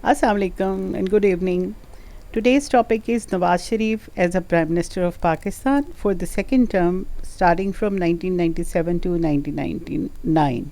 Assalamu alaikum and good evening. Today's topic is Nawaz Sharif as a Prime Minister of Pakistan for the second term starting from 1997 to 1999.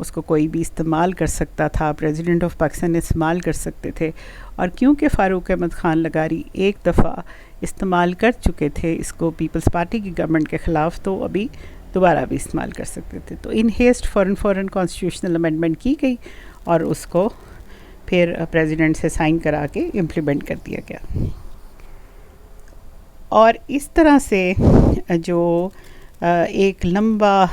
اس کو کوئی بھی استعمال کر سکتا تھا، president of Pakistan استعمال کر سکتے تھے، اور کیونکہ فاروق احمد خان لغاری ایک دفعہ استعمال کر چکے تھے اس کو پیپلز پارٹی کی گورنمنٹ کے خلاف، تو ابھی دوبارہ بھی استعمال کر سکتے تھے. تو ان ہیسٹ فوراً کانسٹیٹیوشنل امینڈمنٹ کی گئی اور اس کو پھر پریزیڈنٹ سے سائن کرا کے امپلیمنٹ کر دیا گیا. اور اس طرح سے جو ایک لمبا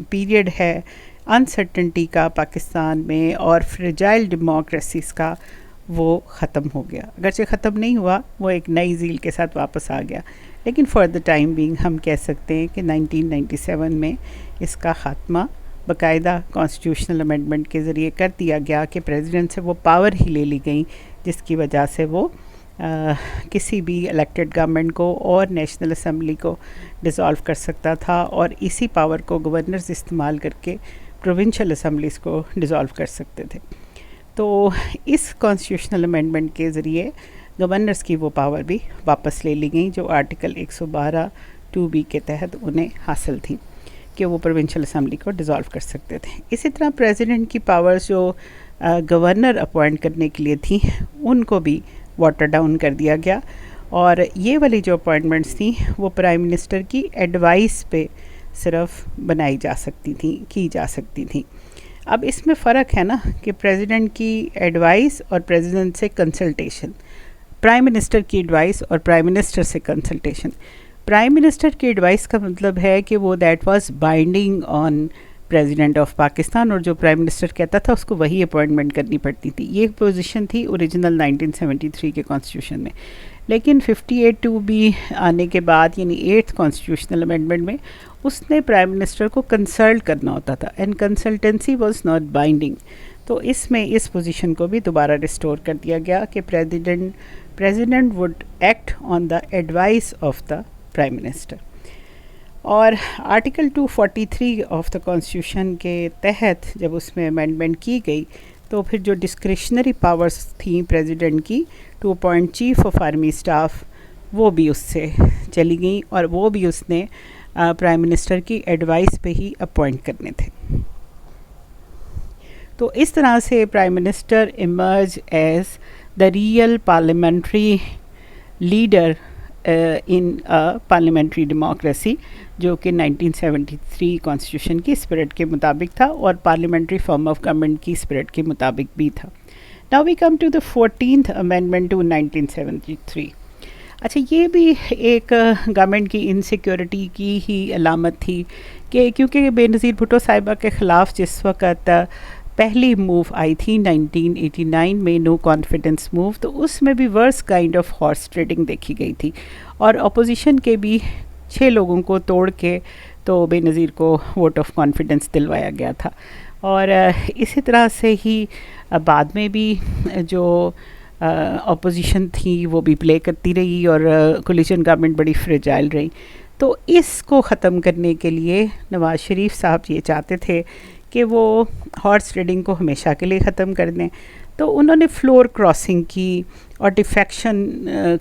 پیریڈ ہے انسرٹنٹی کا پاکستان میں اور فریجائل ڈیموکریسیز کا، وہ ختم ہو گیا. اگرچہ ختم نہیں ہوا، وہ ایک نئی ذیل کے ساتھ واپس آ گیا، لیکن فار دا ٹائم بینگ ہم کہہ سکتے ہیں کہ 1997 میں اس کا خاتمہ باقاعدہ کانسٹیٹیوشنل امینڈمنٹ کے ذریعے کر دیا گیا کہ پریزیڈنٹ سے وہ پاور ہی لے لی گئیں جس کی وجہ سے وہ کسی بھی الیکٹڈ گورنمنٹ کو اور نیشنل اسمبلی کو ڈیزالو کر سکتا تھا، اور اسی پاور کو گورنرز استعمال کر کے پروونشل اسمبلیز کو ڈیزالو کر سکتے تھے. تو اس کانسٹیٹیوشنل امینڈمنٹ کے ذریعے گورنرز کی وہ پاور بھی واپس لے لی گئیں جو آرٹیکل 112 2B کے تحت انہیں حاصل تھی کہ وہ پروونشل اسمبلی کو ڈیزالو کر سکتے تھے. اسی طرح پریزیڈنٹ کی پاورز جو گورنر اپوائنٹ کرنے کے لیے تھیں ان کو بھی واٹر ڈاؤن کر دیا گیا، اور یہ والی جو اپوائنٹمنٹس تھیں وہ پرائم منسٹر کی ایڈوائس پہ صرف بنائی جا سکتی تھیں، کی جا سکتی تھیں. اب اس میں فرق ہے نا کہ پریزیڈنٹ کی ایڈوائس اور پریزیڈنٹ سے کنسلٹیشن، پرائم منسٹر کی ایڈوائس اور پرائم منسٹر سے کنسلٹیشن. پرائم منسٹر کی ایڈوائس کا مطلب ہے کہ وہ that was binding on president of Pakistan, اور جو پرائم منسٹر کہتا تھا اس کو وہی اپوائنٹمنٹ کرنی پڑتی تھی. یہ پوزیشن تھی اوریجنل 1973 کے کانسٹیٹیوشن میں، لیکن 58 2B آنے کے بعد یعنی 8th کانسٹیٹیوشنل امینڈمنٹ میں اس نے پرائم منسٹر کو کنسلٹ کرنا ہوتا تھا، and consultancy was not binding. تو اس میں اس پوزیشن کو بھی دوبارہ ریسٹور کر دیا گیا کہ president would act on the advice of the prime minister. اور آرٹیکل 243 آف دا کانسٹیٹیوشن کے تحت جب اس میں امینڈمنٹ کی گئی تو پھر جو ڈسکریشنری پاورز تھیں پریزیڈنٹ کی to appoint chief of army staff, وہ بھی اس سے چلی گئیں، اور وہ بھی اس نے پرائم منسٹر کی ایڈوائس پہ ہی اپوائنٹ کرنے تھے. تو اس طرح سے prime minister emerge as the real parliamentary leader in parliamentary democracy, جو کہ 1973 کانسٹیٹیوشن کی اسپرٹ کے مطابق تھا اور پارلیمنٹری فارم آف گورنمنٹ کی اسپرٹ کے مطابق بھی تھا. Now we come to the 14th amendment to 1973. اچھا، یہ بھی ایک گورنمنٹ کی انسیکیورٹی کی ہی علامت تھی کہ کیونکہ بے نظیر بھٹو صاحبہ کے خلاف جس وقت پہلی موو آئی تھی 1989 میں، نو کانفیڈنس موو، تو اس میں بھی ورس کائنڈ آف ہارس ٹریڈنگ دیکھی گئی تھی، اور اپوزیشن کے بھی 6 لوگوں کو توڑ کے تو بے نظیر کو ووٹ آف کانفیڈنس دلوایا گیا تھا. اور اسی طرح سے ہی بعد میں بھی جو اپوزیشن تھی وہ بھی پلے کرتی رہی، اور کولیشن گورنمنٹ بڑی فریجائل رہی. تو اس کو ختم کرنے کے لیے نواز شریف صاحب یہ چاہتے تھے کہ وہ ہارس ٹریڈنگ کو ہمیشہ کے لیے ختم کر دیں. تو انہوں نے فلور کراسنگ کی اور ڈیفیکشن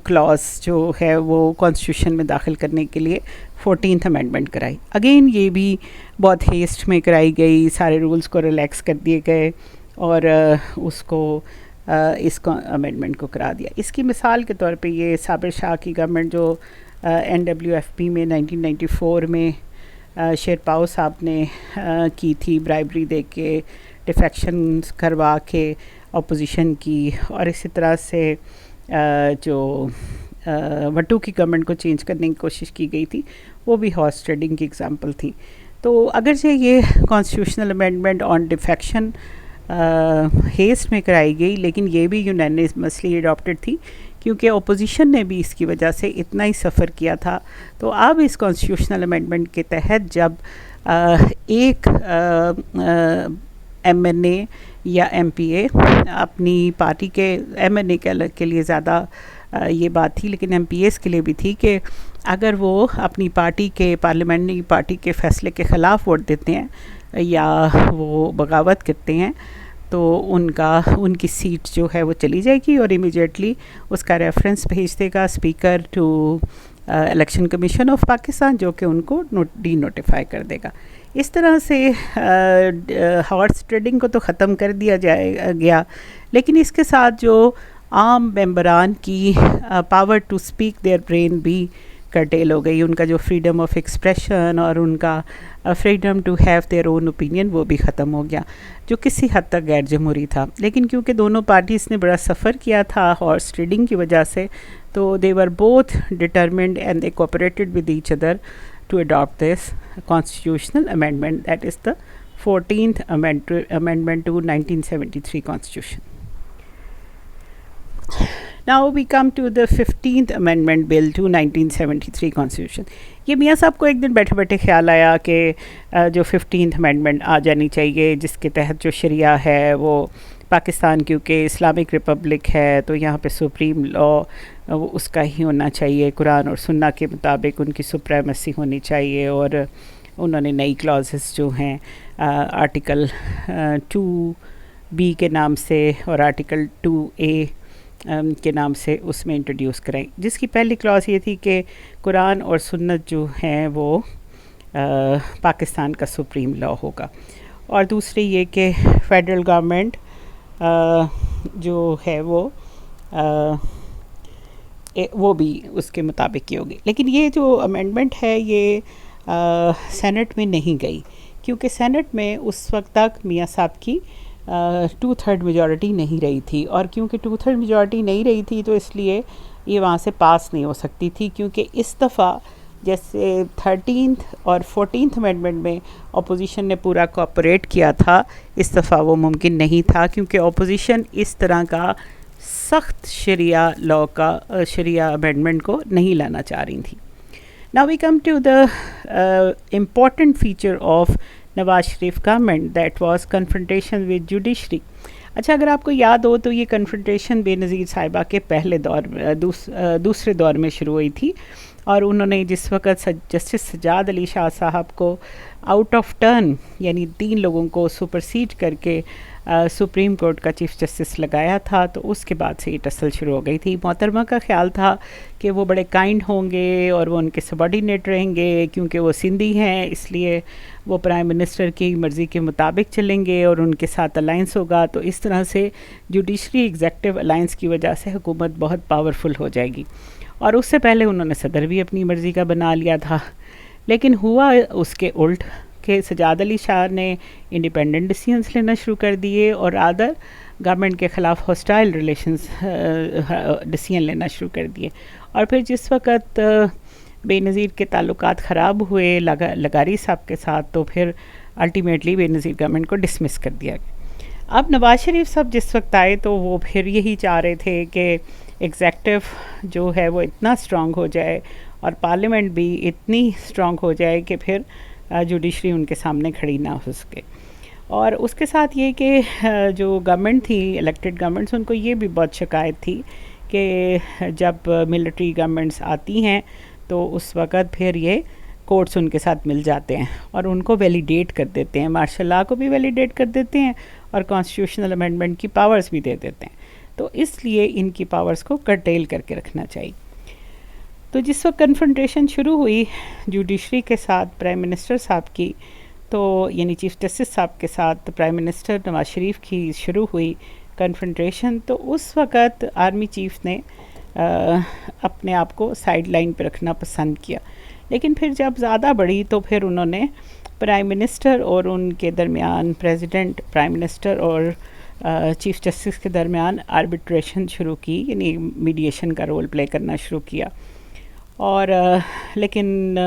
کلاز جو ہے وہ کانسٹیٹیوشن میں داخل کرنے کے لیے 14th امینڈمنٹ کرائی. اگین یہ بھی بہت ہیسٹ میں کرائی گئی، سارے رولز کو ریلیکس کر دیے گئے اور اس کو اس کو امینڈمنٹ کو کرا دیا. اس کی مثال کے طور پہ یہ صابر شاہ کی گورنمنٹ جو NWFP میں 1994 میں شیرپاؤ صاحب نے کی تھی، برائبری دے کے ڈیفیکشن کروا کے اپوزیشن کی، اور اسی طرح سے جو وٹو کی گورنمنٹ کو چینج کرنے کی کوشش کی گئی تھی، وہ بھی ہارس ٹریڈنگ کی اگزامپل تھی. تو اگرچہ یہ کانسٹیٹیوشنل امینڈمنٹ آن ڈیفیکشن ہیسٹ میں کرائی گئی، لیکن یہ بھی یونینیمسلی اڈاپٹڈ تھی کیونکہ اپوزیشن نے بھی اس کی وجہ سے اتنا ہی سفر کیا تھا. تو اب اس کانسٹیٹیوشنل امینڈمنٹ کے تحت جب ایک MNA یا MPA اپنی پارٹی کے MNA کے لیے زیادہ یہ بات تھی، لیکن MPAs کے لیے بھی تھی کہ اگر وہ اپنی پارٹی کے پارلیمنٹری پارٹی کے فیصلے کے خلاف ووٹ دیتے ہیں یا وہ بغاوت کرتے ہیں تو ان کی سیٹ جو ہے وہ چلی جائے گی، اور امیجیٹلی اس کا ریفرنس بھیج دے گا speaker to election commission of Pakistan, جو کہ ان کو ڈی نوٹیفائی کر دے گا. اس طرح سے ہارس ٹریڈنگ کو تو ختم کر دیا گیا، لیکن اس کے ساتھ جو عام ممبران کی power to speak their brain بھی کرٹیل ہو گئی، ان کا جو فریڈم آف ایکسپریشن اور ان کا freedom to have their own opinion وہ بھی ختم ہو گیا، جو کسی حد تک غیر جمہوری تھا۔ لیکن کیونکہ دونوں پارٹیز نے بڑا سفر کیا تھا ہارس ٹریڈنگ کی وجہ سے، تو they were both determined and they cooperated with each other to adopt this constitutional amendment, that is the 14th amendment to 1973 constitution. Now we come to the 15th amendment bill to 1973 constitution. یہ میاں صاحب کو ایک دن بیٹھے بیٹھے خیال آیا کہ جو 15th amendment آ جانی چاہیے، جس کے تحت جو شریعہ ہے وہ پاکستان کیونکہ اسلامک ریپبلک ہے تو یہاں پہ سپریم لا اس کا ہی ہونا چاہیے، قرآن اور سنہ کے مطابق ان کی سپریمیسی ہونی چاہیے، اور انہوں نے نئی کلازز جو ہیں آرٹیکل 2B کے نام سے اور آرٹیکل 2A کے نام سے اس میں انٹروڈیوس کرائی، جس کی پہلی کلاز یہ تھی کہ قرآن اور سنت جو ہیں وہ پاکستان کا سپریم لا ہوگا، اور دوسری یہ کہ فیڈرل گورنمنٹ جو ہے وہ بھی اس کے مطابق کی ہوگی۔ لیکن یہ جو امینڈمنٹ ہے یہ سینٹ میں نہیں گئی، کیونکہ سینٹ میں اس وقت تک میاں صاحب کی 2/3 میجورٹی نہیں رہی تھی، اور کیونکہ 2/3 میجورٹی نہیں رہی تھی تو اس لیے یہ وہاں سے پاس نہیں ہو سکتی تھی، کیونکہ اس دفعہ جیسے 13th اور 14th امینڈمنٹ میں اپوزیشن نے پورا کوآپریٹ کیا تھا، اس دفعہ وہ ممکن نہیں تھا، کیونکہ اپوزیشن اس طرح کا سخت شریعہ لا کا شریعہ امینڈمنٹ کو نہیں لانا چاہ رہی تھی۔ Now we come to the important feature of Nawaz Sharif government, that was confrontation with judiciary. اچھا، اگر آپ کو یاد ہو تو یہ کنفرنٹیشن بے نظیر صاحبہ کے پہلے دوسرے دور میں شروع ہوئی تھی، اور انہوں نے جس وقت جسٹس سجاد علی شاہ صاحب کو آؤٹ آف ٹرن یعنی 3 لوگوں کو سپرسیڈ کر کے سپریم کورٹ کا چیف جسٹس لگایا تھا، تو اس کے بعد سے یہ ٹسل شروع ہو گئی تھی۔ محترمہ کا خیال تھا کہ وہ بڑے کائنڈ ہوں گے اور وہ ان کے سبارڈینیٹ رہیں گے، کیونکہ وہ سندھی ہیں، اس لیے وہ پرائم منسٹر کی مرضی کے مطابق چلیں گے اور ان کے ساتھ الائنس ہوگا، تو اس طرح سے جوڈیشری ایگزیکٹو الائنس کی وجہ سے حکومت بہت پاورفل ہو جائے گی، اور اس سے پہلے انہوں نے صدر بھی اپنی مرضی کا بنا لیا تھا۔ لیکن ہوا اس کے الٹ کہ سجاد علی شاہ نے انڈیپینڈنٹ ڈیسیژنس لینا شروع کر دیے، اور ادر گورنمنٹ کے خلاف ہاسٹائل ریلیشنز ڈیسیژن لینا شروع کر دیے، اور پھر جس وقت بے نظیر کے تعلقات خراب ہوئے لغاری صاحب کے ساتھ، تو پھر الٹیمیٹلی بے نظیر گورنمنٹ کو ڈسمس کر دیا گیا۔ اب نواز شریف صاحب جس وقت آئے تو وہ پھر یہی چاہ رہے تھے کہ ایگزیکٹو جو ہے وہ اتنا اسٹرانگ ہو جائے اور پارلیمنٹ بھی اتنی اسٹرانگ ہو جائے کہ پھر جوڈیشری ان کے سامنے کھڑی نہ ہو سکے، اور اس کے ساتھ یہ کہ جو گورنمنٹ تھی الیکٹڈ گورنمنٹس، ان کو یہ بھی بہت شکایت تھی کہ جب ملٹری گورنمنٹس آتی ہیں تو اس وقت پھر یہ کورٹس ان کے ساتھ مل جاتے ہیں اور ان کو ویلیڈیٹ کر دیتے ہیں، مارشل لاء کو بھی ویلیڈیٹ کر دیتے ہیں اور کانسٹیٹیوشنل امینڈمنٹ کی پاورز بھی دے دیتے ہیں، تو اس لیے ان کی پاورز کو کرٹیل کر کے رکھنا چاہیے۔ تو جس وقت کنفرنٹیشن شروع ہوئی جوڈیشری کے ساتھ پرائم منسٹر صاحب کی، تو یعنی چیف جسٹس صاحب کے ساتھ پرائم منسٹر نواز شریف کی شروع ہوئی کنفرنٹیشن، تو اس وقت آرمی چیف نے اپنے آپ کو سائیڈ لائن پہ رکھنا پسند کیا، لیکن پھر جب زیادہ بڑھی تو پھر انہوں نے پرائم منسٹر اور ان کے درمیان پریزیڈنٹ، پرائم منسٹر اور چیف جسٹس کے درمیان آربیٹریشن شروع کی، یعنی میڈیشن کا رول پلے کرنا شروع کیا، اور لیکن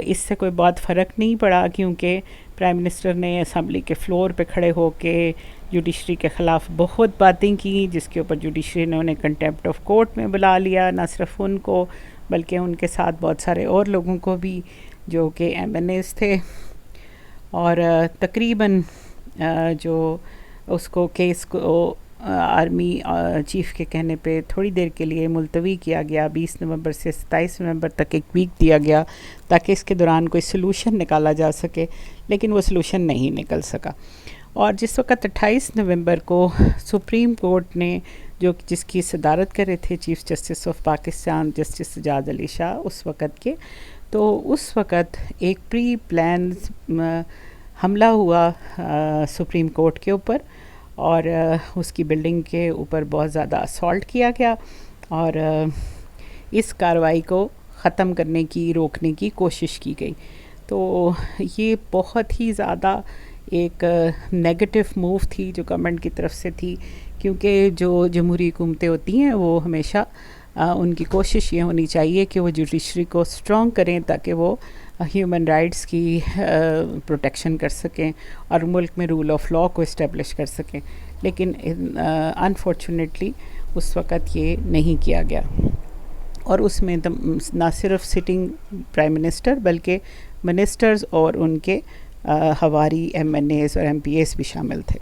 اس سے کوئی بہت فرق نہیں پڑا، کیونکہ پرائم منسٹر نے اسمبلی کے فلور پہ کھڑے ہو کے جوڈیشری کے خلاف بہت باتیں کی، جس کے اوپر جوڈیشری نے انہیں کنٹیمپٹ آف کورٹ میں بلا لیا، نہ صرف ان کو بلکہ ان کے ساتھ بہت سارے اور لوگوں کو بھی جو کہ ایم این ایز تھے، اور تقریباً جو اس کو کیس کو آرمی چیف کے کہنے پہ تھوڑی دیر کے لیے ملتوی کیا گیا، 20 نومبر سے 27 نومبر تک ایک ویک دیا گیا تاکہ اس کے دوران کوئی سلوشن نکالا جا سکے، لیکن وہ سلوشن نہیں نکل سکا، اور جس وقت 28 نومبر کو سپریم کورٹ نے جس کی صدارت کر رہے تھے chief justice of Pakistan justice Sajjad Ali Shah اس وقت کے، تو اس وقت ایک پری پلان حملہ ہوا سپریم کورٹ کے اوپر، اور اس کی بلڈنگ کے اوپر بہت زیادہ اسالٹ کیا گیا، اور اس کارروائی کو ختم کرنے کی، روکنے کی کوشش کی گئی۔ تو یہ بہت ہی زیادہ ایک نیگیٹو موو تھی جو گورنمنٹ کی طرف سے تھی، کیونکہ جو جمہوری حکومتیں ہوتی ہیں وہ ہمیشہ ان کی کوشش یہ ہونی چاہیے کہ وہ جوڈیشری کو اسٹرانگ کریں تاکہ وہ ہیومن رائٹس کی پروٹیکشن کر سکیں اور ملک میں رول آف لاء کو اسٹیبلش کر سکیں، لیکن انفارچونیٹلی اس وقت یہ نہیں کیا گیا، اور اس میں نہ صرف سٹنگ پرائم منسٹر بلکہ منسٹرز اور ان کے ہواری ایم این ایز اور ایم پی ایز بھی شامل تھے۔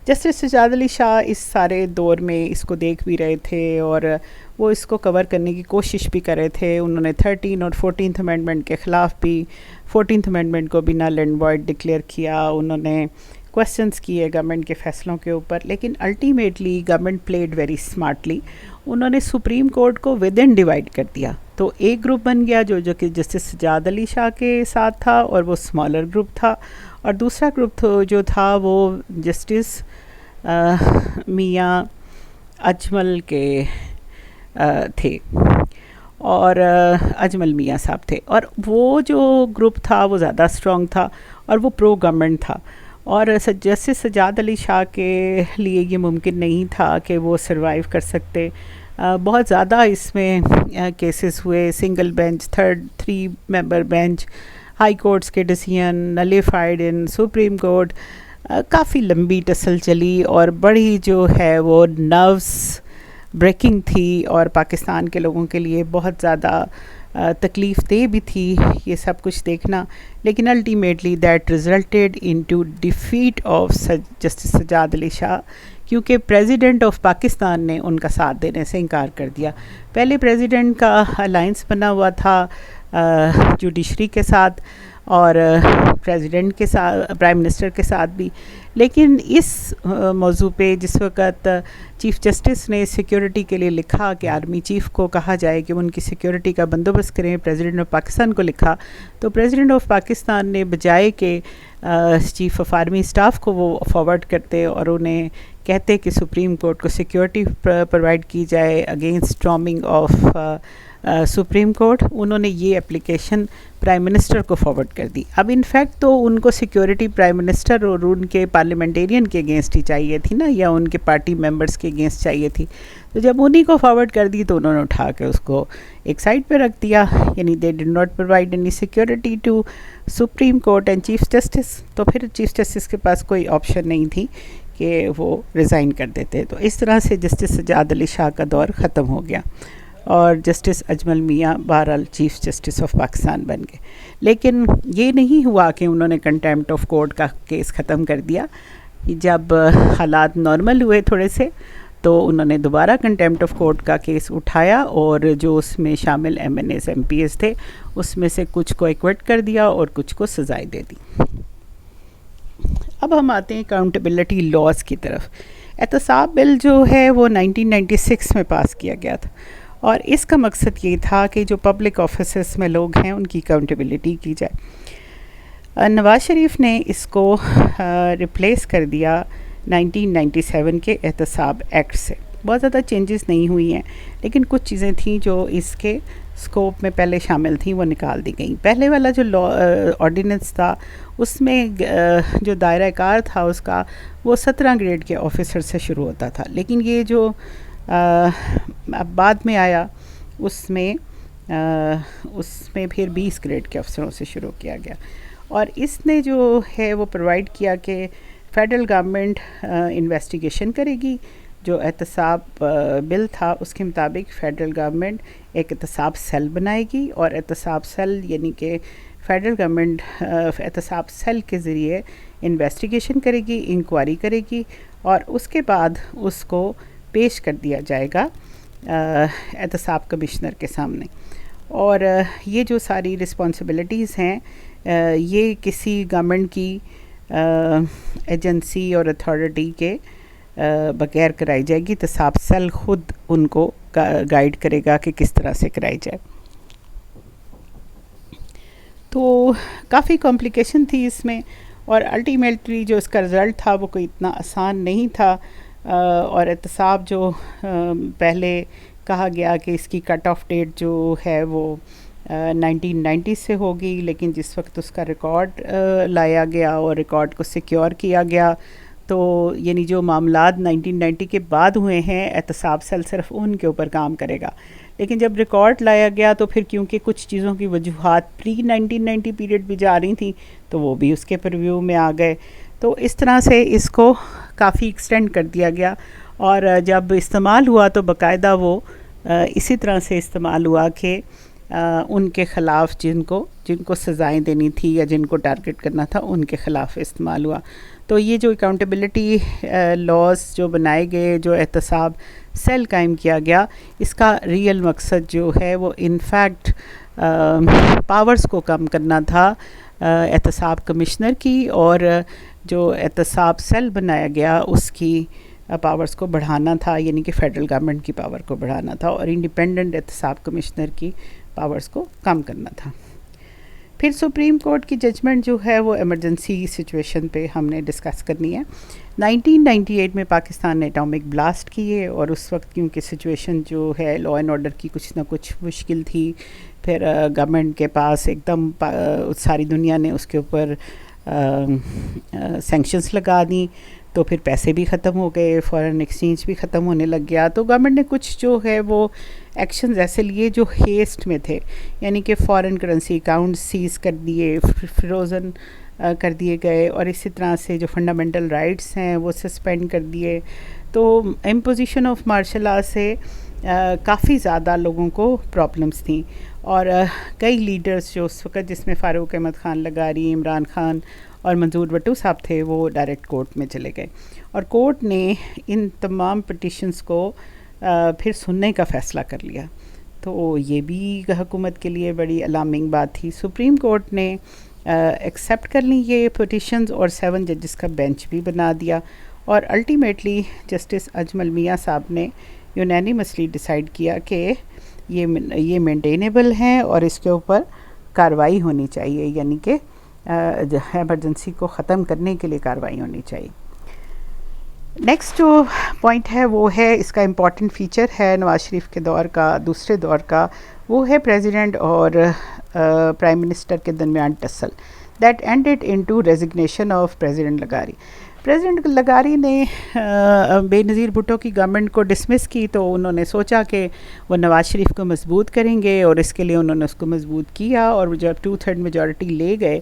جسٹس سجاد علی شاہ اس سارے دور میں اس کو دیکھ بھی رہے تھے، اور وہ اس کو کور کرنے کی کوشش بھی کر رہے تھے۔ انہوں نے 13 اور 14th امینڈمنٹ کے خلاف بھی 14th امینڈمنٹ کو بھی نل اینڈ وائڈ ڈکلیئر کیا، انہوں نے کویسچنس کیے گورنمنٹ کے فیصلوں کے اوپر، لیکن ultimately government played very smartly, انہوں نے سپریم کورٹ کو ود ان ڈیوائڈ کر دیا۔ تو ایک گروپ بن گیا جو کہ جسٹس سجاد علی شاہ کے ساتھ تھا، اور وہ اسمالر گروپ تھا، اور دوسرا گروپ جو تھا وہ جسٹس میاں اجمل کے تھے، اور اجمل میاں صاحب تھے، اور وہ جو گروپ تھا وہ زیادہ اسٹرانگ تھا اور وہ پرو گورنمنٹ تھا، اور جسٹس سجاد علی شاہ کے لیے یہ ممکن نہیں تھا کہ وہ سروائیو کر سکتے۔ بہت زیادہ اس میں کیسز ہوئے، سنگل بینچ، 3 ممبر بینچ، ہائی کورٹس کے ڈیسیژن نلیفائڈ ان سپریم کورٹ، کافی لمبی ٹسل چلی، اور بڑی جو ہے وہ نروس بریکنگ تھی، اور پاکستان کے لوگوں کے لیے بہت زیادہ تکلیف دہ بھی تھی یہ سب کچھ دیکھنا، لیکن ultimately that resulted into defeat of justice Sajjad Ali Shah, کیونکہ پریزیڈنٹ آف پاکستان نے ان کا ساتھ دینے سے انکار کر دیا۔ پہلے پریزیڈنٹ کا الائنس بنا ہوا تھا جوڈیشری کے ساتھ اور پریزیڈنٹ کے ساتھ، پرائم منسٹر کے ساتھ بھی، لیکن اس موضوع پہ جس وقت چیف جسٹس نے سیکیورٹی کے لیے لکھا کہ آرمی چیف کو کہا جائے کہ ان کی سیکیورٹی کا بندوبست کریں، پریزیڈنٹ آف پاکستان کو لکھا، تو پریزیڈنٹ آف پاکستان نے بجائے کہ چیف آف آرمی اسٹاف کو وہ فارورڈ کرتے اور انہیں کہتے کہ سپریم کورٹ کو سیکیورٹی پرووائڈ کی جائے against storming of supreme court, انہوں نے یہ اپلیکیشن پرائم منسٹر کو فارورڈ کر دی۔ اب انفیکٹ تو ان کو سیکیورٹی پرائم منسٹر اور ان کے پارلیمنٹیرین کے اگینسٹ ہی چاہیے تھی نا، یا ان کے پارٹی ممبرس کے اگینسٹ چاہیے تھی، تو جب انہی کو فارورڈ کر دی تو انہوں نے اٹھا کے اس کو ایک سائڈ پہ رکھ دیا، یعنی they did not provide any security to supreme court and chief justice, تو پھر چیف جسٹس کے پاس کوئی آپشن نہیں تھی کہ وہ ریزائن کر دیتے۔ تو اس طرح سے جسٹس سجاد علی شاہ کا دور ختم ہو گیا، اور جسٹس اجمل میاں بہرحال چیف جسٹس آف پاکستان بن گئے۔ لیکن یہ نہیں ہوا کہ انہوں نے contempt of court case case ختم کر دیا، جب حالات نارمل ہوئے تھوڑے سے تو انہوں نے دوبارہ کنٹیمپٹ آف کورٹ کا کیس اٹھایا، اور جو اس میں شامل M N As M P As تھے اس میں سے کچھ کو ایکوٹ کر دیا اور کچھ کو سزائیں دے دی۔ اب ہم آتے ہیں اکاؤنٹیبلٹی لاز کی طرف۔ احتساب بل جو ہے وہ 1996 میں پاس کیا گیا تھا، اور اس کا مقصد یہ تھا کہ جو پبلک آفیسز میں لوگ ہیں ان کی اکاؤنٹیبلٹی کی جائے۔ نواز شریف نے اس کو ریپلیس کر دیا 1997 کے احتساب ایکٹ سے۔ بہت زیادہ چینجز نہیں ہوئی ہیں، لیکن کچھ چیزیں تھیں جو اس کے اسکوپ میں پہلے شامل تھیں وہ نکال دی گئیں۔ پہلے والا جو آرڈیننس تھا اس میں جو دائرہ کار تھا اس کا وہ 17 گریڈ کے آفیسر سے شروع ہوتا تھا، لیکن یہ جو اب بعد میں آیا اس میں پھر 20 گریڈ کے افسروں سے شروع کیا گیا، اور اس نے جو ہے وہ پرووائڈ کیا کہ فیڈرل گورنمنٹ انویسٹیگیشن کرے گی۔ جو احتساب بل تھا اس کے مطابق فیڈرل گورنمنٹ ایک احتساب سیل بنائے گی، اور احتساب سیل یعنی کہ فیڈرل گورنمنٹ احتساب سیل کے ذریعے انویسٹیگیشن کرے گی، انکوائری کرے گی، اور اس کے بعد اس کو پیش کر دیا جائے گا احتساب کمشنر کے سامنے۔ اور یہ جو ساری رسپانسبلٹیز ہیں یہ کسی گورنمنٹ کی ایجنسی اور اتھارٹی کے بغیر کرائی جائے گی، احتساب سیل خود ان کو گائیڈ کرے گا کہ کس طرح سے کرائی جائے. تو کافی کمپلیکیشن تھی اس میں، اور الٹیمیٹلی جو اس کا رزلٹ تھا وہ کوئی اتنا آسان نہیں تھا. اور احتساب جو پہلے کہا گیا کہ اس کی کٹ آف ڈیٹ جو ہے وہ 1990 سے ہوگی، لیکن جس وقت اس کا ریکارڈ لایا گیا اور ریکارڈ کو سیکیور کیا گیا، تو یعنی جو معاملات 1990 کے بعد ہوئے ہیں احتساب سیل صرف ان کے اوپر کام کرے گا. لیکن جب ریکارڈ لایا گیا تو پھر کیونکہ کچھ چیزوں کی وجوہات پری 1990 پیریڈ بھی جا رہی تھیں تو وہ بھی اس کے پریویو میں آ گئے. تو اس طرح سے اس کو کافی ایکسٹینڈ کر دیا گیا، اور جب استعمال ہوا تو باقاعدہ وہ اسی طرح سے استعمال ہوا کہ ان کے خلاف جن کو سزائیں دینی تھی یا جن کو ٹارگٹ کرنا تھا ان کے خلاف استعمال ہوا. تو یہ جو اکاؤنٹیبلٹی لاز جو بنائے گئے، جو احتساب سیل قائم کیا گیا، اس کا ریئل مقصد جو ہے وہ انفیکٹ پاورز کو کم کرنا تھا احتساب کمشنر کی، اور جو احتساب سیل بنایا گیا اس کی پاورز کو بڑھانا تھا، یعنی کہ فیڈرل گورنمنٹ کی پاور کو بڑھانا تھا، اور انڈیپینڈنٹ احتساب کمشنر کی پاورز کو کم کرنا تھا. پھر سپریم کورٹ کی ججمنٹ جو ہے وہ ایمرجنسی سچویشن پہ ہم نے ڈسکس کرنی ہے. 1998 میں پاکستان نے اٹامک بلاسٹ کیے، اور اس وقت کیونکہ سچویشن جو ہے لا اینڈ آرڈر کی کچھ نہ کچھ مشکل تھی، پھر گورنمنٹ کے پاس ایک دم ساری دنیا نے اس کے اوپر سینکشنز لگا دیں، تو پھر پیسے بھی ختم ہو گئے، فارن ایکسچینج بھی ختم ہونے لگ گیا. تو گورنمنٹ نے کچھ جو ہے وہ ایکشنز ایسے لیے جو ہیسٹ میں تھے، یعنی کہ فارن کرنسی اکاؤنٹ سیز کر دیے، فروزن کر دیے گئے، اور اسی طرح سے جو فنڈامنٹل رائٹس ہیں وہ سسپینڈ کر دیے. تو امپوزیشن آف مارشل لاء سے کافی زیادہ لوگوں کو پرابلمس تھیں، اور کئی لیڈرز جو اس وقت، جس میں فاروق احمد خان لغاری، عمران خان اور منظور بھٹو صاحب تھے، وہ ڈائریکٹ کورٹ میں چلے گئے، اور کورٹ نے ان تمام پٹیشنز کو پھر سننے کا فیصلہ کر لیا. تو یہ بھی حکومت کے لیے بڑی الارمنگ بات تھی. سپریم کورٹ نے ایکسیپٹ کر لی یہ پٹیشنز، اور 7 ججز کا بینچ بھی بنا دیا، اور الٹیمیٹلی جسٹس اجمل میاں صاحب نے یونینیمسلی ڈیسائیڈ کیا کہ یہ مینٹینیبل ہیں اور اس کے اوپر کارروائی ہونی چاہیے، یعنی کہ ایمرجنسی کو ختم کرنے کے لیے کارروائی ہونی چاہیے. نیکسٹ جو پوائنٹ ہے وہ ہے، اس کا امپورٹنٹ فیچر ہے نواز شریف کے دور کا، دوسرے دور کا، وہ ہے پریزیڈنٹ اور پرائم منسٹر کے درمیان tussle that ended into resignation of president لغاری. پریزیڈنٹ لغاری نے بے نظیر بھٹو کی گورنمنٹ کو ڈسمس کی، تو انہوں نے سوچا کہ وہ نواز شریف کو مضبوط کریں گے، اور اس کے لیے انہوں نے اس کو مضبوط کیا، اور جب 2/3 میجورٹی لے گئے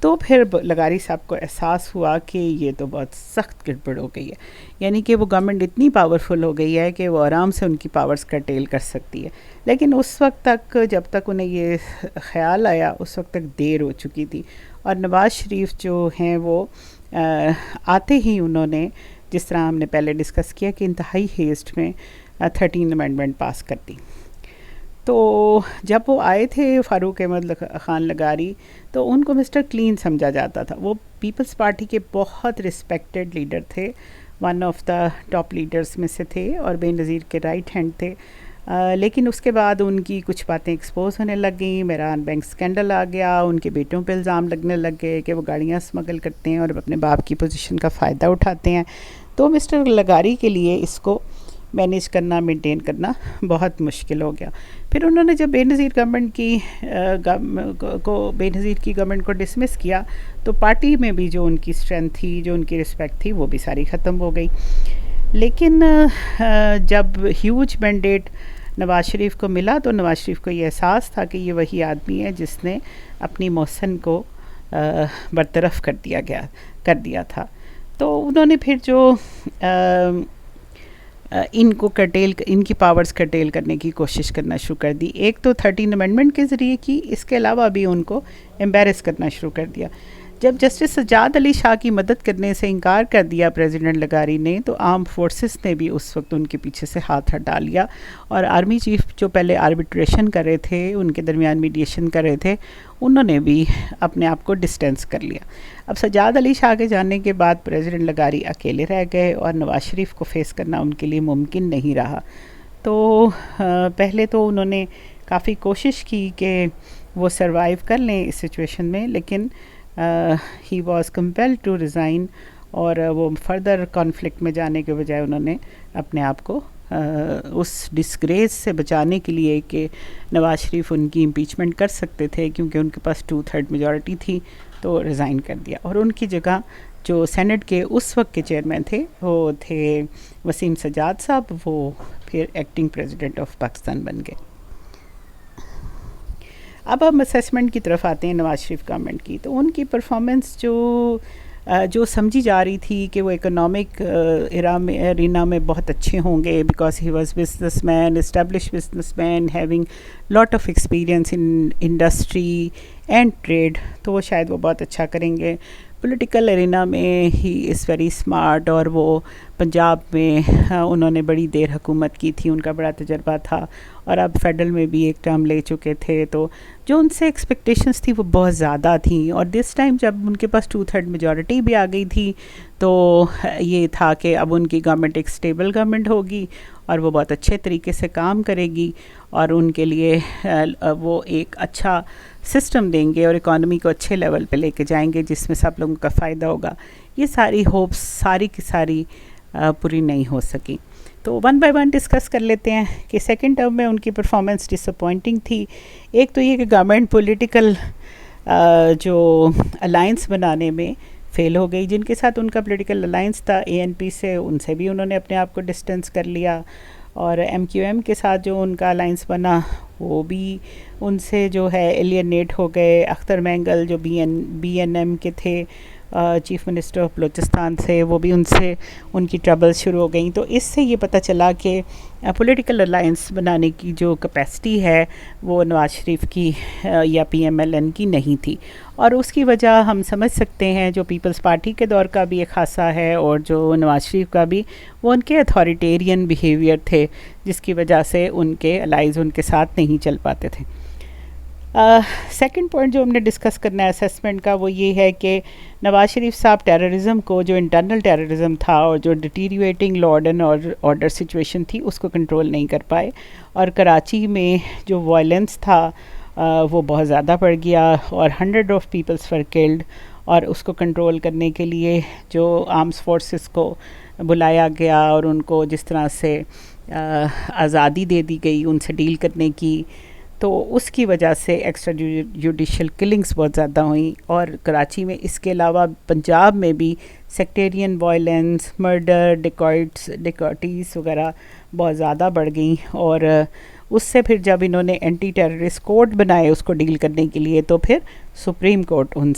تو پھر لغاری صاحب کو احساس ہوا کہ یہ تو بہت سخت گڑبڑ ہو گئی ہے، یعنی کہ وہ گورنمنٹ اتنی پاورفل ہو گئی ہے کہ وہ آرام سے ان کی پاورز کرٹیل کر سکتی ہے. لیکن اس وقت تک، جب تک انہیں یہ خیال آیا، اس وقت تک دیر ہو چکی تھی، اور نواز شریف جو ہیں وہ آتے ہی انہوں نے، جس طرح ہم نے پہلے ڈسکس کیا کہ انتہائی ہیسٹ میں 13 امینڈمنٹ پاس کر دی. تو جب وہ آئے تھے فاروق احمد خان لغاری، تو ان کو مسٹر کلین سمجھا جاتا تھا. وہ پیپلز پارٹی کے بہت رسپیکٹڈ لیڈر تھے، one of the top leaders میں سے تھے، اور بے نظیر کے رائٹ ہینڈ تھے. لیکن اس کے بعد ان کی کچھ باتیں ایکسپوز ہونے لگ گئیں. میران بینک سکینڈل آ گیا، ان کے بیٹوں پہ الزام لگنے لگ گئے کہ وہ گاڑیاں اسمگل کرتے ہیں اور اپنے باپ کی پوزیشن کا فائدہ اٹھاتے ہیں. تو مسٹر لغاری کے لیے اس کو مینیج کرنا، مینٹین کرنا بہت مشکل ہو گیا. پھر انہوں نے جب بے نظیر گورنمنٹ کی گورنمنٹ کو ڈسمس کیا، تو پارٹی میں بھی جو ان کی اسٹرینتھ تھی، جو ان کی رسپیکٹ تھی، وہ بھی ساری ختم ہو گئی. لیکن جب ہیوج مینڈیٹ نواز شریف کو ملا، تو نواز شریف کو یہ احساس تھا کہ یہ وہی آدمی ہے جس نے اپنی محسن کو برطرف کر دیا تھا. تو انہوں نے پھر جو ان کی پاورز کرٹیل کرنے کی کوشش کرنا شروع کر دی. ایک تو 13 امینڈمنٹ کے ذریعے کی، اس کے علاوہ بھی ان کو امبیرس کرنا شروع کر دیا. جب جسٹس سجاد علی شاہ کی مدد کرنے سے انکار کر دیا پریزیڈنٹ لغاری نے، تو آرم فورسز نے بھی اس وقت ان کے پیچھے سے ہاتھ ہٹا لیا، اور آرمی چیف جو پہلے آربیٹریشن کر رہے تھے، ان کے درمیان میڈیشن کر رہے تھے، انہوں نے بھی اپنے آپ کو ڈسٹینس کر لیا. اب سجاد علی شاہ کے جانے کے بعد پریزیڈنٹ لغاری اکیلے رہ گئے، اور نواز شریف کو فیس کرنا ان کے لیے ممکن نہیں رہا. تو پہلے تو انہوں نے کافی کوشش کی کہ وہ سروائیو کر لیں اس سچویشن میں، لیکن he was compelled to resign, اور وہ فردر کانفلکٹ میں جانے کے بجائے انہوں نے اپنے آپ کو اس ڈسگریس سے بچانے کے لیے کہ نواز شریف ان کی امپیچمنٹ کر سکتے تھے کیونکہ ان کے پاس 2/3 میجورٹی تھی، تو ریزائن کر دیا، اور ان کی جگہ جو سینٹ کے اس وقت کے چیئرمین تھے وہ تھے وسیم سجاد صاحب، وہ پھر ایکٹنگ پریزیڈنٹ آف پاکستان بن گئے۔ اب ہم اسیسمنٹ کی طرف آتے ہیں نواز شریف گورنمنٹ کی، تو ان کی پرفارمنس جو سمجھی جا رہی تھی کہ وہ اکنامک ارینا میں بہت اچھے ہوں گے، because he was businessman, establish businessman having lot of experience in industry and trade, تو وہ شاید وہ بہت اچھا کریں گے۔ پولیٹیکل ارینا میں ہی از ویری اسمارٹ، اور وہ پنجاب میں انہوں نے بڑی دیر حکومت کی تھی، ان کا بڑا تجربہ تھا، اور اب فیڈرل میں بھی ایک ٹرم لے چکے تھے، تو جو ان سے ایکسپیکٹیشنس تھی وہ بہت زیادہ تھیں، اور دس ٹائم جب ان کے پاس 2/3 میجورٹی بھی آ گئی تھی تو یہ تھا کہ اب ان کی گورنمنٹ ایک اسٹیبل گورنمنٹ ہوگی اور وہ بہت اچھے طریقے سے کام کرے گی، اور ان کے لیے وہ ایک اچھا سسٹم دیں گے اور اکانومی کو اچھے لیول پہ لے کے جائیں گے جس میں سب لوگوں کا فائدہ ہوگا۔ یہ ساری ہوپس ساری کی ساری پوری نہیں ہو سکی، تو ون بائی ون ڈسکس کر لیتے ہیں کہ سیکنڈ ٹرم میں ان کی پرفارمنس ڈس اپوائنٹنگ تھی۔ ایک تو یہ کہ گورنمنٹ پولیٹیکل جو الائنس بنانے میں فیل ہو گئی، جن کے ساتھ ان کا پولیٹیکل الائنس تھا ANP سے، ان سے بھی انہوں نے اپنے آپ کو ڈسٹینس کر لیا، اور MQM کے ساتھ جو ان کا الائنس بنا وہ بھی ان سے جو ہے ایلینیٹ ہو گئے۔ اختر مینگل جو BNM کے تھے، چیف منسٹر آف بلوچستان سے، وہ بھی ان سے ان کی ٹربل شروع ہو گئیں، تو اس سے یہ پتہ چلا کہ پولیٹیکل الائنس بنانے کی جو کیپیسٹی ہے وہ نواز شریف کی یا PMLN کی نہیں تھی، اور اس کی وجہ ہم سمجھ سکتے ہیں جو پیپلز پارٹی کے دور کا بھی ایک خاصہ ہے اور جو نواز شریف کا بھی، وہ ان کے اتھارٹیرین بیہیویئر تھے جس کی وجہ سے ان کے الائز ان کے ساتھ نہیں چل پاتے تھے۔ سیکنڈ پوائنٹ جو ہم نے ڈسکس کرنا ہے اسیسمنٹ کا وہ یہ ہے کہ نواز شریف صاحب ٹیررزم کو، جو انٹرنل ٹیررزم تھا اور جو ڈیٹیریویٹنگ لا اینڈ آرڈر سچویشن تھی، اس کو کنٹرول نہیں کر پائے، اور کراچی میں جو وائلنس تھا وہ بہت زیادہ بڑھ گیا اور 100 آف پیپلز ور کلڈ، اور اس کو کنٹرول کرنے کے لیے جو آرمز فورسز کو بلایا گیا اور ان کو جس طرح سے آزادی دے دی گئی ان سے ڈیل کرنے کی، تو اس کی وجہ سے ایکسٹرا جوڈیشل کلنگز بہت زیادہ ہوئیں، اور کراچی میں اس کے علاوہ پنجاب میں بھی سیکٹیرین وائلنس، مرڈر، ڈیکارٹیز وغیرہ بہت زیادہ بڑھ گئیں، اور اس سے پھر جب انہوں نے اینٹی ٹیررسٹ کوڈ بنائے اس کو ڈیل کرنے کے لیے، تو پھر سپریم کورٹ ان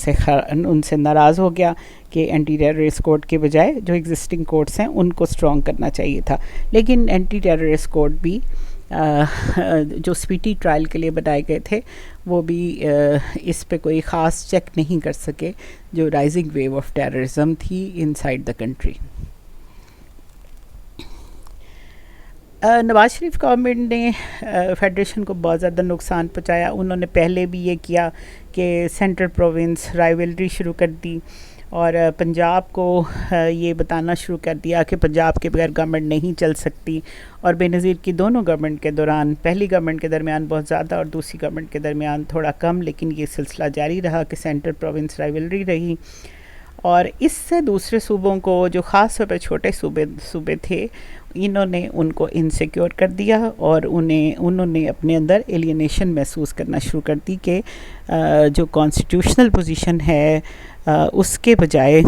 سے ناراض ہو گیا کہ اینٹی ٹیررسٹ کوڈ کے بجائے جو ایگزسٹنگ کورٹس ہیں ان کو اسٹرانگ کرنا چاہیے تھا، لیکن اینٹی ٹیررسٹ کوڈ بھی جو اسپیڈی ٹرائل کے لیے بنائے گئے تھے وہ بھی اس پہ کوئی خاص چیک نہیں کر سکے جو رائزنگ ویو آف ٹیررزم تھی inside the country. Nawaz Sharif government نے فیڈریشن کو بہت زیادہ نقصان پہنچایا۔ انہوں نے پہلے بھی یہ کیا کہ سینٹرل پروونس رائیولری شروع کر دی، اور پنجاب کو یہ بتانا شروع کر دیا کہ پنجاب کے بغیر گورنمنٹ نہیں چل سکتی، اور بے نظیر کی دونوں گورنمنٹ کے دوران، پہلی گورنمنٹ کے درمیان بہت زیادہ اور دوسری گورنمنٹ کے درمیان تھوڑا کم، لیکن یہ سلسلہ جاری رہا کہ سینٹرل پروونس رائیولری رہی، اور اس سے دوسرے صوبوں کو جو خاص طور پہ چھوٹے صوبے تھے انہوں نے ان کو انسیکیور کر دیا، اور انہوں نے اپنے اندر ایلینیشن محسوس کرنا شروع کر دی کہ جو کانسٹیٹیوشنل پوزیشن ہے اس کے بجائے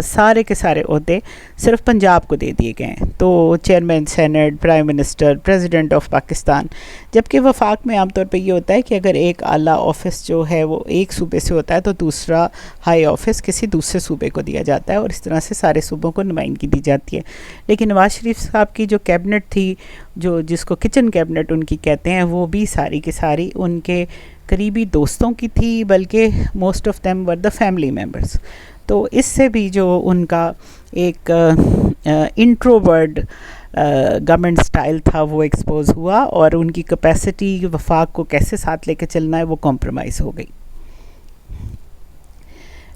سارے کے سارے عہدے صرف پنجاب کو دے دیے گئے ہیں، تو chairman senate, prime minister, president of Pakistan, جبکہ وفاق میں عام طور پہ یہ ہوتا ہے کہ اگر ایک اعلیٰ آفس جو ہے وہ ایک صوبے سے ہوتا ہے تو دوسرا ہائی آفس کسی دوسرے صوبے کو دیا جاتا ہے، اور اس طرح سے سارے صوبوں کو نمائندگی دی جاتی ہے۔ لیکن نواز شریف صاحب کی جو کیبنٹ تھی، جس کو کچن کیبنٹ ان کی کہتے ہیں، وہ بھی ساری کی ساری ان کے قریبی دوستوں کی تھی، بلکہ most of them were the family members, تو اس سے بھی جو ان کا ایک انٹروورڈ گورنمنٹ سٹائل تھا وہ ایکسپوز ہوا، اور ان کی کیپیسٹی وفاق کو کیسے ساتھ لے کے چلنا ہے وہ کمپرومائز ہو گئی۔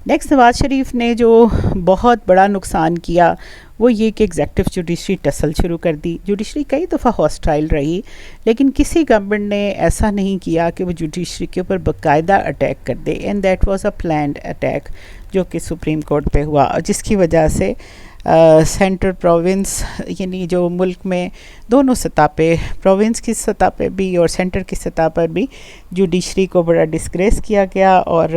نیکسٹ نواز شریف نے جو بہت بڑا نقصان کیا وہ یہ کہ ایگزیکٹو جوڈیشری ٹسل شروع کر دی. جوڈیشری کئی دفعہ ہاسٹائل رہی لیکن کسی گورنمنٹ نے ایسا نہیں کیا کہ وہ جوڈیشری کے اوپر باقاعدہ اٹیک کر دے, and that was a planned attack جو کہ سپریم کورٹ پہ ہوا, اور جس کی وجہ سے سینٹر پروونس یعنی جو ملک میں دونوں سطح پہ, پروونس کی سطح پہ بھی اور سینٹر کی سطح پر بھی جوڈیشری کو بڑا ڈسگریس کیا گیا, اور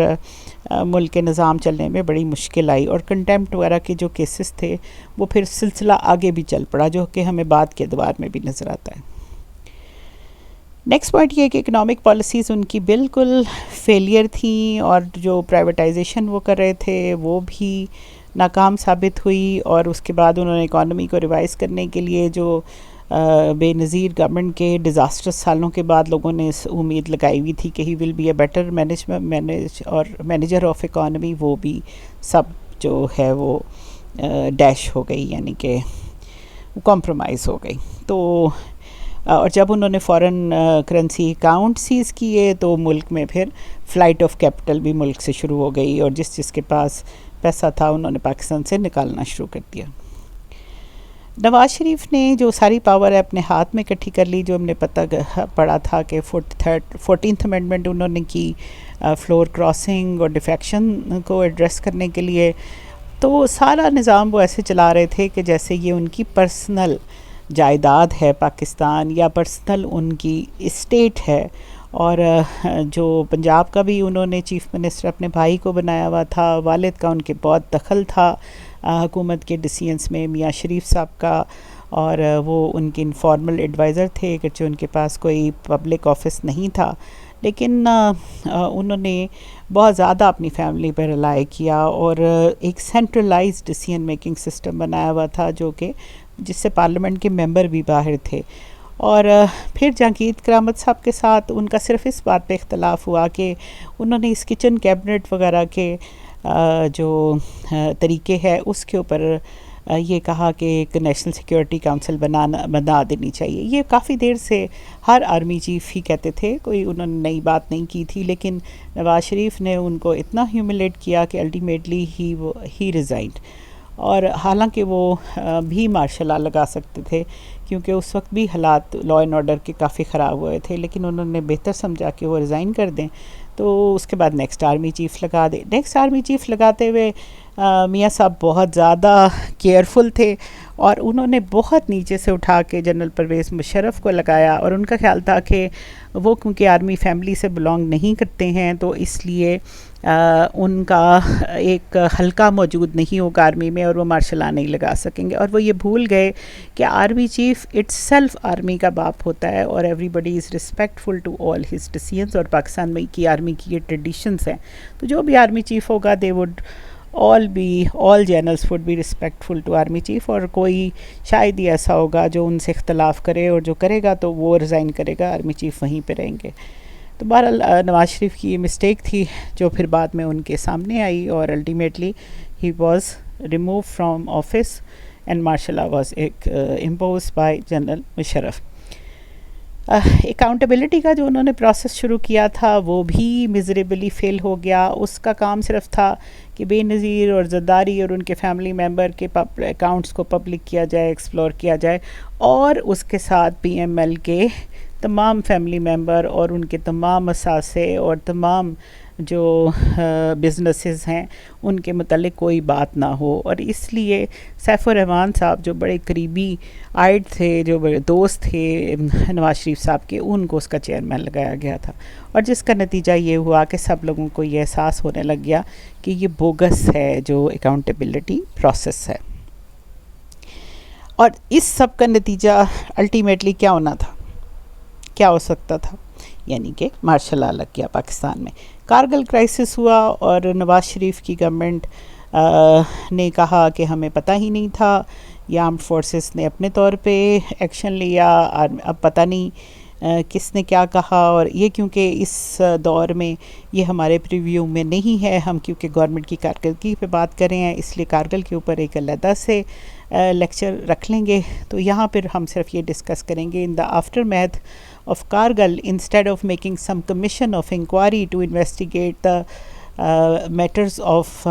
ملک کے نظام چلنے میں بڑی مشکل آئی, اور کنٹیمپٹ وغیرہ کے جو کیسز تھے وہ پھر سلسلہ آگے بھی چل پڑا, جو کہ ہمیں بعد کے ادوار میں بھی نظر آتا ہے. نیکسٹ پوائنٹ یہ کہ اکنامک پالیسیز ان کی بالکل فیلئر تھیں, اور جو پرائیویٹائزیشن وہ کر رہے تھے وہ بھی ناکام ثابت ہوئی, اور اس کے بعد انہوں نے اکانومی کو ریوائز کرنے کے لیے جو بے نظیر گورنمنٹ کے ڈیزاسٹرس سالوں کے بعد لوگوں نے امید لگائی ہوئی تھی کہ he will be a better manager of economy, وہ بھی سب جو ہے وہ ڈیش ہو گئی, یعنی کہ کمپرومائز ہو گئی. تو اور جب انہوں نے فارن کرنسی اکاؤنٹ سیز کیے تو ملک میں پھر فلائٹ آف کیپٹل بھی ملک سے شروع ہو گئی, اور جس کے پاس پیسہ تھا انہوں نے پاکستان سے نکالنا شروع کر دیا. نواز شریف نے جو ساری پاور ہے اپنے ہاتھ میں اکٹھی کر لی, جو ہم نے پتہ پڑا تھا کہ 14th امینڈمنٹ انہوں نے کی فلور کراسنگ اور ڈیفیکشن کو ایڈریس کرنے کے لیے, تو سارا نظام وہ ایسے چلا رہے تھے کہ جیسے یہ ان کی پرسنل جائیداد ہے پاکستان, یا پرسنل ان کی اسٹیٹ ہے. اور جو پنجاب کا بھی انہوں نے چیف منسٹر اپنے بھائی کو بنایا ہوا تھا, والد کا ان کے بہت دخل تھا حکومت کے ڈیسیژنس میں, میاں شریف صاحب کا, اور وہ ان کے انفارمل ایڈوائزر تھے کہ جو ان کے پاس کوئی پبلک آفس نہیں تھا, لیکن انہوں نے بہت زیادہ اپنی فیملی پر ریلائی کیا, اور ایک سینٹرلائز ڈیسیژن میکنگ سسٹم بنایا ہوا تھا جو کہ جس سے پارلیمنٹ کے ممبر بھی باہر تھے. اور پھر جہانگیر کرامت صاحب کے ساتھ ان کا صرف اس بات پہ اختلاف ہوا کہ انہوں نے اس کچن کیبنٹ وغیرہ کے جو طریقے ہے اس کے اوپر یہ کہا کہ ایک نیشنل سیکیورٹی کونسل بنا دینی چاہیے. یہ کافی دیر سے ہر آرمی چیف ہی کہتے تھے, کوئی انہوں نے نئی بات نہیں کی تھی, لیکن نواز شریف نے ان کو اتنا ہیوملیٹ کیا کہ الٹیمیٹلی ہی ریزائنڈ. اور حالانکہ وہ بھی مارشل لا لگا سکتے تھے کیونکہ اس وقت بھی حالات لا اینڈ آرڈر کے کافی خراب ہوئے تھے, لیکن انہوں نے بہتر سمجھا کہ وہ ریزائن کر دیں, تو اس کے بعد نیکسٹ آرمی چیف لگا دے. نیکسٹ آرمی چیف لگاتے ہوئے میاں صاحب بہت زیادہ کیئرفل تھے, اور انہوں نے بہت نیچے سے اٹھا کے جنرل پرویز مشرف کو لگایا, اور ان کا خیال تھا کہ وہ کیونکہ آرمی فیملی سے بلانگ نہیں کرتے ہیں تو اس لیے ان کا ایک حلقہ موجود نہیں ہوگا آرمی میں, اور وہ مارشل لا نہیں لگا سکیں گے. اور وہ یہ بھول گئے کہ army chief itself army کا باپ ہوتا ہے, اور everybody is respectful to all his decisions, اور پاکستان میں کی آرمی کی یہ ٹریڈیشنس ہیں, تو جو بھی آرمی چیف ہوگا they would all generals would be respectful to army chief, اور کوئی شاید ہی ایسا ہوگا جو ان سے اختلاف کرے, اور جو کرے گا تو وہ ریزائن کرے گا, آرمی چیف وہیں پہ رہیں گے. تو بہرحال نواز شریف کی یہ مسٹیک تھی جو پھر بعد میں ان کے سامنے آئی, اور ultimately he was remove from office and martial law was impose by general Musharraf. Accountability کا جو انہوں نے پروسیس شروع کیا تھا وہ بھی میزریبلی فیل ہو گیا. اس کا کام صرف تھا کہ بے نظیر اور زرداری اور ان کے فیملی ممبر کے اکاؤنٹس کو پبلک کیا جائے, ایکسپلور کیا جائے, اور اس کے ساتھ پی ایم ایل کے تمام فیملی ممبر اور ان کے تمام اثاثے اور تمام جو بزنسز ہیں ان کے متعلق کوئی بات نہ ہو. اور اس لیے سیف الرحمان صاحب جو بڑے قریبی آئڈ تھے, جو بڑے دوست تھے نواز شریف صاحب کے, ان کو اس کا چیئرمین لگایا گیا تھا, اور جس کا نتیجہ یہ ہوا کہ سب لوگوں کو یہ احساس ہونے لگ گیا کہ یہ بوگس ہے جو اکاؤنٹیبلٹی پروسیس ہے. اور اس سب کا نتیجہ الٹیمیٹلی کیا ہونا تھا, کیا ہو سکتا تھا, یعنی کہ مارشل لا لگ گیا پاکستان میں. کارگل کرائسس ہوا, اور نواز شریف کی گورنمنٹ نے کہا کہ ہمیں پتہ ہی نہیں تھا, یا آرمڈ فورسز نے اپنے طور پہ ایکشن لیا, اب پتہ نہیں کس نے کیا کہا. اور یہ کیونکہ اس دور میں یہ ہمارے پریویو میں نہیں ہے, ہم کیونکہ گورنمنٹ کی کارکردگی پہ بات کر رہے ہیں, اس لیے کارگل کے اوپر ایک علیحدہ سے لیکچر رکھ لیں گے. تو یہاں پھر ہم صرف یہ ڈسکس کریں گے in the aftermath of Kargil, instead of making some commission of inquiry to investigate the matters of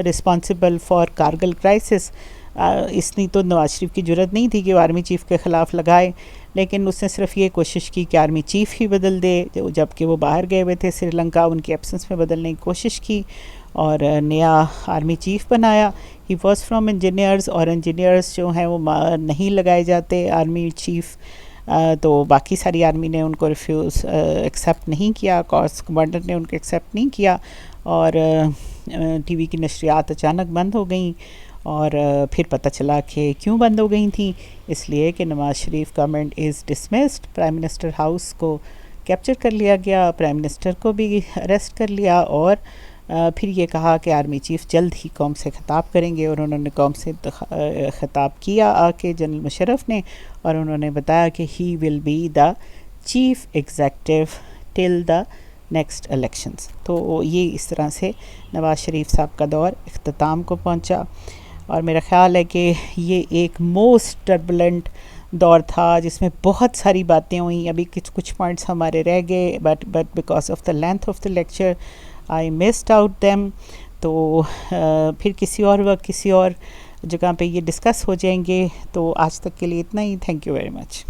responsible for Kargil crisis. اتنی تو نواز شریف کی جرت نہیں تھی کہ وہ آرمی چیف کے خلاف لگائے، لیکن اس نے صرف یہ کوشش کی کہ آرمی چیف ہی بدل دے، جب کہ وہ باہر گئے ہوئے تھے سری لنکا، ان کی ایبسنس میں بدلنے کی کوشش کی اور نیا آرمی چیف بنایا. ہی واز فرام انجینئرز، اور انجینئرز جو ہیں وہ نہیں لگائے جاتے آرمی چیف، تو باقی ساری آرمی نے ان کو ایکسیپٹ نہیں کیا، کورس کمانڈر نے ان کو ایکسیپٹ نہیں کیا، اور ٹی وی کی نشریات اچانک بند ہو گئیں. اور پھر پتہ چلا کہ کیوں بند ہو گئی تھیں، اس لیے کہ Nawaz Sharif government is dismissed, prime minister house کو کیپچر کر لیا گیا، پرائم منسٹر کو بھی اریسٹ کر لیا، اور پھر یہ کہا کہ آرمی چیف جلد ہی قوم سے خطاب کریں گے، اور انہوں نے قوم سے خطاب کیا آ کے جنرل مشرف نے، اور انہوں نے بتایا کہ he will be the chief executive till the next elections. تو یہ اس طرح سے نواز شریف صاحب کا دور اختتام کو پہنچا، اور میرا خیال ہے کہ یہ ایک موسٹ ٹربولنٹ دور تھا جس میں بہت ساری باتیں ہوئیں. ابھی کچھ پوائنٹس ہمارے رہ گئے، but because of the length of the lecture I missed out them. تو پھر کسی اور وقت کسی اور جگہ پہ یہ ڈسکس ہو جائیں گے. تو آج تک کے لیے اتنا ہی. Thank you very much.